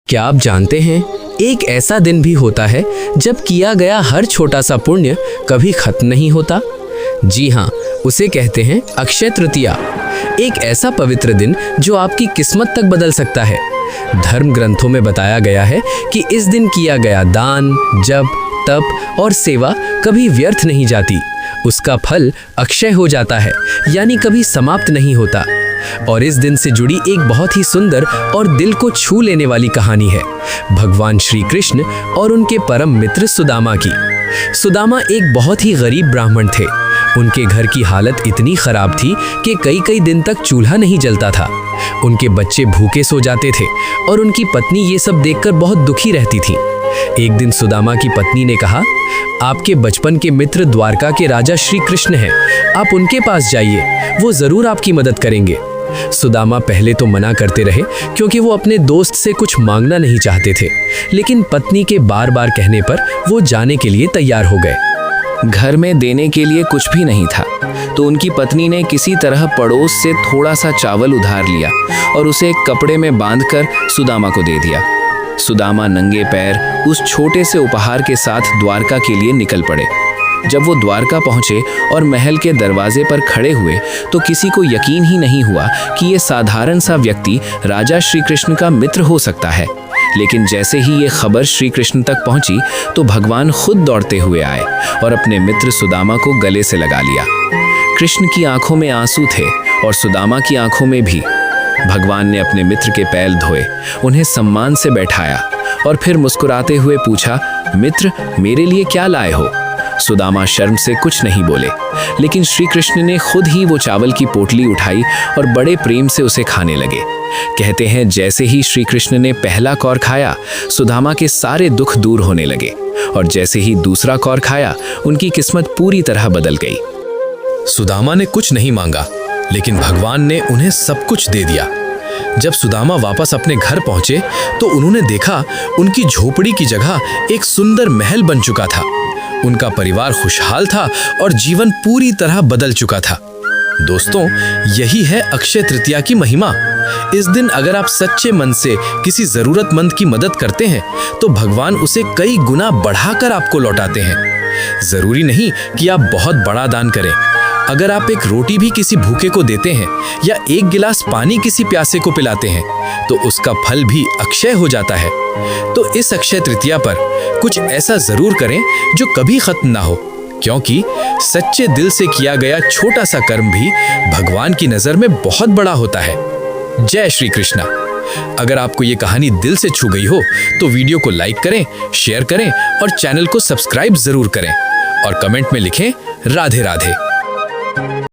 क्या आप जानते हैं, एक ऐसा दिन भी होता है जब किया गया हर छोटा सा पुण्य कभी खत्म नहीं होता। जी हाँ, उसे कहते हैं अक्षय तृतीया। एक ऐसा पवित्र दिन जो आपकी किस्मत तक बदल सकता है। धर्म ग्रंथों में बताया गया है कि इस दिन किया गया दान, जप, तप और सेवा कभी व्यर्थ नहीं जाती। उसका फल अक्षय हो जाता है, यानी कभी समाप्त नहीं होता। और इस दिन से जुड़ी एक बहुत ही सुंदर और दिल को छू लेने वाली कहानी है भगवान श्री कृष्ण और उनके परम मित्र सुदामा की। सुदामा एक बहुत ही गरीब ब्राह्मण थे। उनके घर की हालत इतनी खराब थी कि कई दिन तक चूल्हा नहीं जलता था। उनके बच्चे भूखे सो जाते थे और उनकी पत्नी ये सब देखकर बहुत दुखी रहती थी। एक दिन सुदामा की पत्नी ने कहा, आपके बचपन के मित्र द्वारका के राजा श्री कृष्ण हैं, आप उनके पास जाइए, वो जरूर आपकी मदद करेंगे। सुदामा पहले तो मना करते रहे क्योंकि वो अपने दोस्त से कुछ मांगना नहीं चाहते थे, लेकिन पत्नी के बार बार कहने पर वो जाने के लिए तैयार हो गए। घर में देने के लिए कुछ भी नहीं था, तो उनकी पत्नी ने किसी तरह पड़ोस से थोड़ा सा चावल उधार लिया और उसे एक कपड़े में बांधकर सुदामा को दे दिया। सुदामा नंगे पैर उस छोटे से उपहार के साथ द्वारका के लिए निकल पड़े। जब वो द्वारका पहुंचे और महल के दरवाजे पर खड़े हुए तो किसी को यकीन ही नहीं हुआ कि ये साधारण सा व्यक्ति राजा श्री कृष्ण का मित्र हो सकता है। लेकिन जैसे ही ये खबर श्री कृष्ण तक पहुंची तो भगवान खुद दौड़ते हुए आए और अपने मित्र सुदामा को गले से लगा लिया। कृष्ण की आंखों में आंसू थे और सुदामा की आंखों में भी। भगवान ने अपने मित्र के पैर धोए, उन्हें सम्मान से बैठाया और फिर मुस्कुराते हुए पूछा, मित्र, मेरे लिए क्या लाए हो? सुदामा शर्म से कुछ नहीं बोले, लेकिन श्री कृष्ण ने खुद ही वो चावल की पोटली उठाई और बड़े प्रेम से उसे खाने लगे। कहते हैं जैसे ही श्री कृष्ण ने पहला कौर खाया, सुदामा के सारे दुख दूर होने लगे और जैसे ही दूसरा कौर खाया, उनकी किस्मत पूरी तरह बदल गई। सुदामा ने कुछ नहीं मांगा, लेकिन भगवान ने उन्हें सब कुछ दे दिया। जब सुदामा वापस अपने घर पहुंचे तो उन्होंने देखा उनकी झोपड़ी की जगह एक सुंदर महल बन चुका था। उनका परिवार खुशहाल था और जीवन पूरी तरह बदल चुका था। दोस्तों, यही है अक्षय तृतीया की महिमा। इस दिन अगर आप सच्चे मन से किसी जरूरतमंद की मदद करते हैं तो भगवान उसे कई गुना बढ़ाकर आपको लौटाते हैं। जरूरी नहीं कि आप बहुत बड़ा दान करें। अगर आप एक रोटी भी किसी भूखे को देते हैं या एक गिलास पानी किसी प्यासे को पिलाते हैं तो उसका फल भी अक्षय हो जाता है। तो इस अक्षय तृतीया पर कुछ ऐसा जरूर करें जो कभी खत्म ना हो, क्योंकि सच्चे दिल से किया गया छोटा सा कर्म भी भगवान की नजर में बहुत बड़ा होता है। जय श्री कृष्णा। अगर आपको ये कहानी दिल से छू गई हो तो वीडियो को लाइक करें, शेयर करें और चैनल को सब्सक्राइब जरूर करें और कमेंट में लिखें राधे राधे।